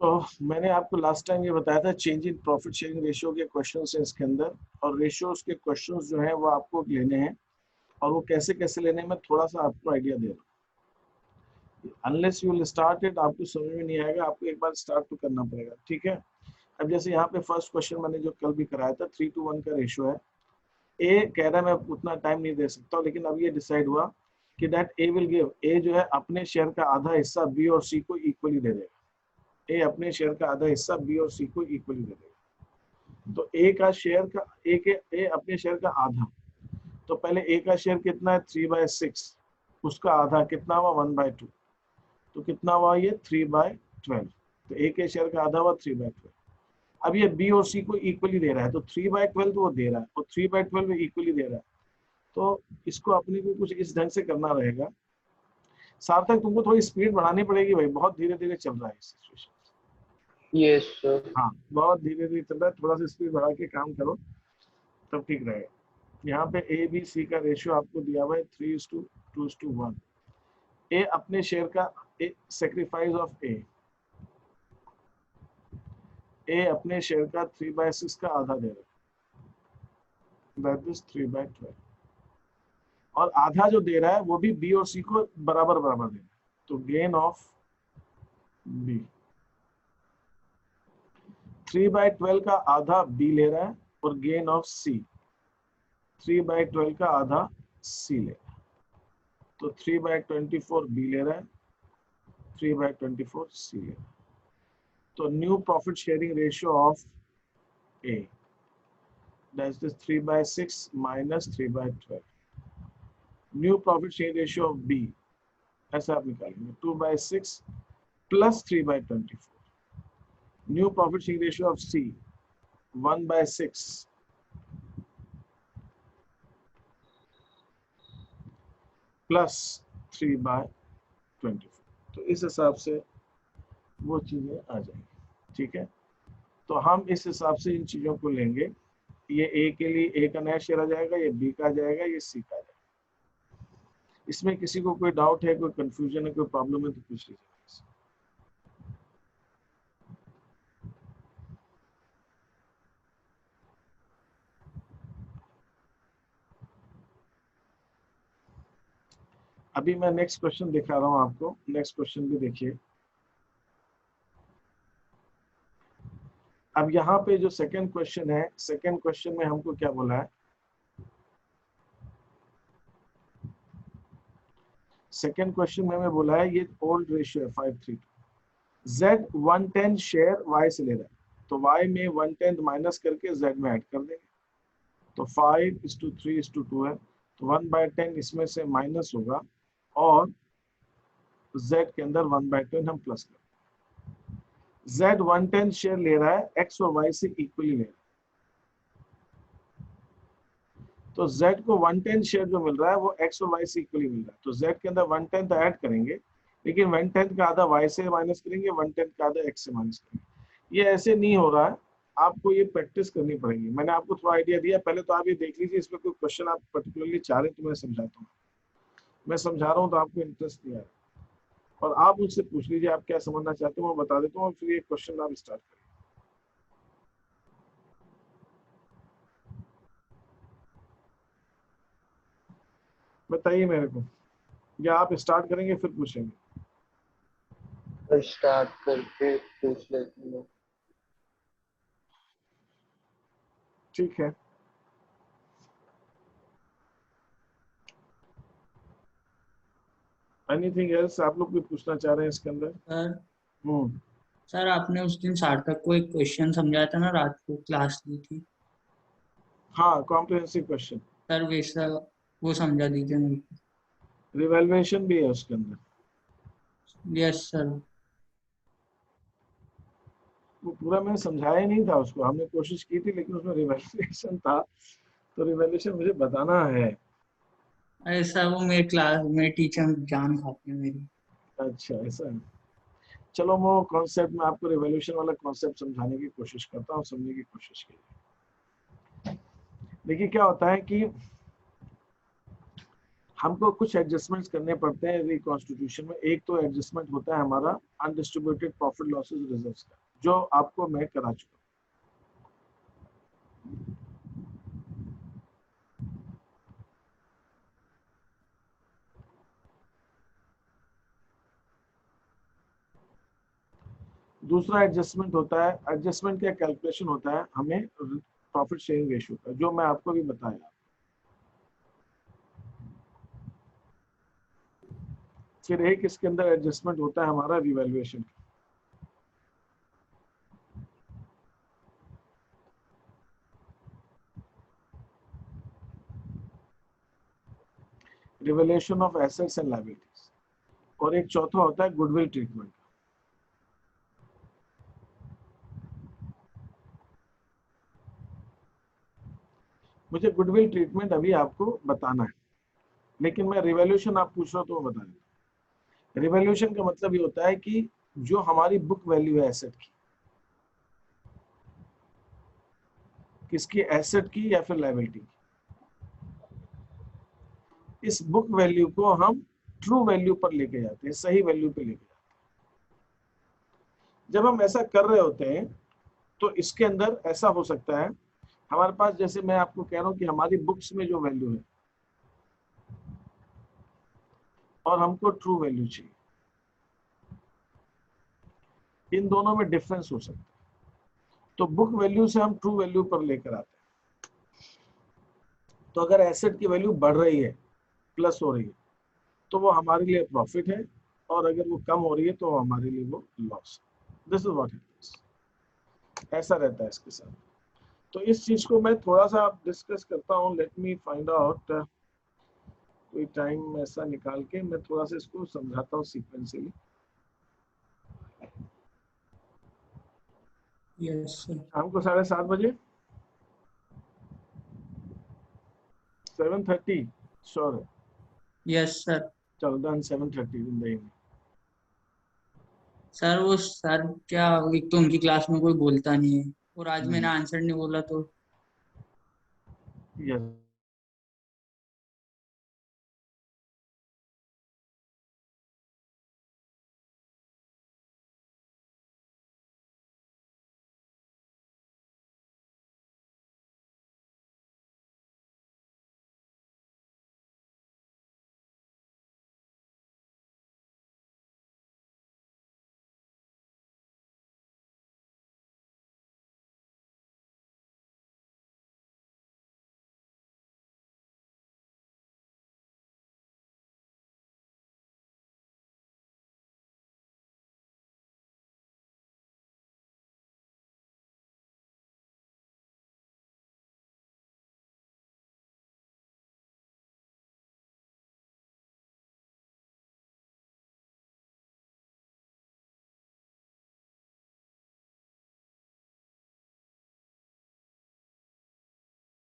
तो मैंने आपको लास्ट टाइम ये बताया था change in profit sharing ratio के क्वेश्चंस हैं इसके अंदर, और रेशियोज के क्वेश्चंस जो है वो आपको लेने हैं, और वो कैसे कैसे लेने में थोड़ा सा आपको आइडिया दे रहा हूँ। Unless you will start it, आपको समझ में नहीं आएगा, आपको एक बार स्टार्ट तो करना पड़ेगा, ठीक है। अब जैसे यहाँ पे फर्स्ट क्वेश्चन मैंने जो कल भी कराया था 3:1 का रेशियो है। ए कह रहा है मैं उतना टाइम नहीं दे सकता, लेकिन अब ये डिसाइड हुआ कि दैट ए विल गिव, ए जो है अपने शेयर का आधा हिस्सा बी और सी को इक्वली दे देगा। ए अपने शेयर का आधा हिस्सा बी और सी को इक्वली दे देगा। तो ए का शेयर का ए अपने शेयर का आधा, तो पहले ए का शेयर कितना है 3/6, उसका आधा कितना हुआ 1/2, तो कितना हुआ ये 3/12। तो ए के शेयर का आधा हुआ 3/12। अब ये बी और सी को इक्वली दे रहा है, तो 3/12 तो वो दे रहा है और 3/12 इक्वली दे रहा है, तो इसको अपने को कुछ इस ढंग से करना रहेगा। सार्थक तुमको थोड़ी स्पीड बढ़ानी पड़ेगी भाई, बहुत धीरे धीरे चल रहा है सिचुएशन। Yes sir. हाँ बहुत धीरे धीरे चल रहा है, थोड़ा सा स्पीड बढ़ा के काम करो तब ठीक रहेगा। यहाँ पे ए बी सी का रेशियो आपको दिया हुआ है 3:2:1। ए अपने शेयर का सेक्रीफाइस ऑफ ए अपने शेयर का 3/6 का आधा दे रहा है, दैट इज 3/12, और आधा जो दे रहा है वो भी बी और सी को बराबर बराबर दे रहा है, तो गेन ऑफ बी 3/12 का आधा बी ले रहा है, और गेन ऑफ सी 3/12 का आधा सी ले रहा है, तो 3/24 बी ले रहा है, 3/24 सी ले रहा है। तो new profit sharing ratio of A that is 3/6 minus 3/12। New profit sharing ratio of B ऐसा आप निकालेंगे 2/6 plus 3/24। New profit sharing ratio of C 1/6 plus 3/24। तो इस हिसाब से वो चीजें आ जाएंगी, ठीक है। तो हम इस हिसाब से इन चीजों को लेंगे। ये ए के लिए ए का नया शेयर आ जाएगा, ये बी का आ जाएगा, ये सी का आ जाएगा। इसमें किसी को कोई डाउट है, कोई कंफ्यूजन है, कोई प्रॉब्लम है तो पूछ लीजिए। अभी मैं नेक्स्ट क्वेश्चन दिखा रहा हूं आपको, नेक्स्ट क्वेश्चन भी देखिए। अब यहाँ पे जो सेकंड क्वेश्चन है, सेकंड क्वेश्चन में हमको क्या बोला है, सेकंड क्वेश्चन में हमें बोला है ये ओल्ड रेशियो है 5:3। Z 1/10 शेयर Y से ले रहा है, तो Y में 1/10 माइनस करके Z में ऐड कर देंगे, तो 5:3:2 है, तो 1/10 इसमें से माइनस होगा, और Z के अंदर 1/10 हम प्लस करें। Z 1/10 शेयर ले रहा है, X और Y से इक्वली ले रहा है, तो Z को 1/10 शेयर जो मिल रहा है वो X और Y से इक्वली मिल रहा है, तो Z के अंदर 1/10 तो ऐड करेंगे, लेकिन 1/10 का आधा Y से माइनस करेंगे, 1/10 का आधा X से माइनस करेंगे। ये ऐसे नहीं हो रहा है, आपको ये प्रैक्टिस करनी पड़ेगी। मैंने आपको थोड़ा आइडिया दिया, पहले तो आप ये देख लीजिए, इसमें कोई क्वेश्चन आप पर्टिकुलरली चाह रहे हैं तो मैं समझाता हूँ। मैं समझा रहा हूँ तो आपको इंटरेस्ट नहीं आ रहा, और आप मुझसे पूछ लीजिए आप क्या समझना चाहते हो, मैं बता देता हूँ, फिर ये क्वेश्चन आप स्टार्ट करें। बताइए मेरे को, या आप स्टार्ट करेंगे फिर पूछेंगे? स्टार्ट करके पूछ लेते हैं। ठीक है। एनीथिंग एल्स आप लोग भी पूछना चाह रहे हैं इसके अंदर? सर सर आपने उस दिन सार्थक को एक क्वेश्चन समझाया था ना, रात को क्लास ली थी। हाँ कॉम्प्रिहेंसिव क्वेश्चन। सर वैसा वो समझा दीजिए मेरे को। रिवैल्यूएशन भी है उसके अंदर। Yes sir. वो पूरा मैंने समझाया ही नहीं था उसको, हमने कोशिश की थी, लेकिन उसमें रिवैल्यूएशन था, तो रिवैल्यूएशन मुझे बताना है। ऐसा वो मेरे क्लास में टीचर जान खाते हैं मेरी। अच्छा ऐसा है, चलो वो कॉन्सेप्ट में आपको रिवॉल्यूशन वाला कॉन्सेप्ट समझाने की कोशिश करता हूँ, समझने की कोशिश कीजिए। देखिए क्या होता है कि हमको कुछ एडजस्टमेंट्स करने पड़ते हैं रिकॉन्स्टिट्यूशन में। एक तो एडजस्टमेंट होता है हमारा अनडिस्ट्रीब्यूटेड प्रॉफिट लॉसेस रिजर्व्स का, जो आपको मैं करा चुका। दूसरा एडजस्टमेंट होता है, एडजस्टमेंट का कैलकुलेशन होता है हमें प्रॉफिट शेयरिंग रेशियो का, जो मैं आपको भी बताया। फिर एक इसके अंदर एडजस्टमेंट होता है हमारा रिवैल्यूएशन का। Revaluation of assets and liabilities. और एक चौथा होता है गुडविल ट्रीटमेंट। मुझे गुडविल ट्रीटमेंट अभी आपको बताना है, लेकिन मैं रिवैल्यूएशन आप पूछ रहा हो तो मैं बता दूं। रिवैल्यूएशन का मतलब ये होता है कि जो हमारी बुक वैल्यू है एसेट की, किसकी, एसेट की या फिर लायबिलिटी की, इस बुक वैल्यू को हम ट्रू वैल्यू पर लेके जाते हैं, सही वैल्यू पे लेके जाते हैं। जब हम ऐसा कर रहे होते हैं तो इसके अंदर ऐसा हो सकता है हमारे पास, जैसे मैं आपको कह रहा हूं कि हमारी बुक्स में जो वैल्यू है और हमको ट्रू वैल्यू चाहिए, इन दोनों में डिफरेंस हो सकता है। तो बुक वैल्यू से हम ट्रू वैल्यू पर लेकर आते हैं। तो अगर एसेट की वैल्यू बढ़ रही है, प्लस हो रही है, तो वो हमारे लिए प्रॉफिट है, और अगर वो कम हो रही है तो हमारे लिए वो loss. This is what it is. ऐसा रहता है इसके साथ। तो इस चीज को मैं थोड़ा सा डिस्कस करता हूँ। लेट मी फाइंड आउट, कोई टाइम ऐसा निकाल के मैं थोड़ा सा इसको समझाता हूँ सीक्वेंशियली। Yes sir. शाम को 7:30 बजे, 7:30 श्योर? Yes sir. चलो done, 7:30 in the evening. Sir वो सर क्या, एक तो उनकी क्लास में कोई बोलता नहीं है, और आज मैंने आंसर नहीं बोला तो। यस।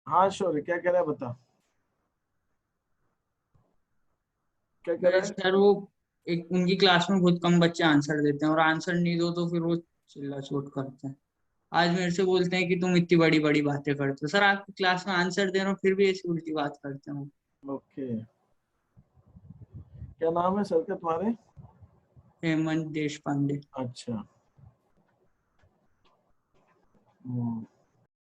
हाँ श्योर, क्या कह रहा है बता, क्या कह अरे रहा है? सर वो एक उनकी क्लास में बहुत कम बच्चे आंसर देते हैं, और आंसर नहीं दो तो फिर वो चिल्ला चोट करते हैं। आज मेरे से बोलते हैं कि तुम इतनी बड़ी बड़ी बातें करते हो। सर आपकी क्लास में आंसर दे रहा हूँ फिर भी ऐसी उल्टी बात करते हो। ओके, क्या नाम है सर का तुम्हारे? हेमंत देश पांडे। अच्छा।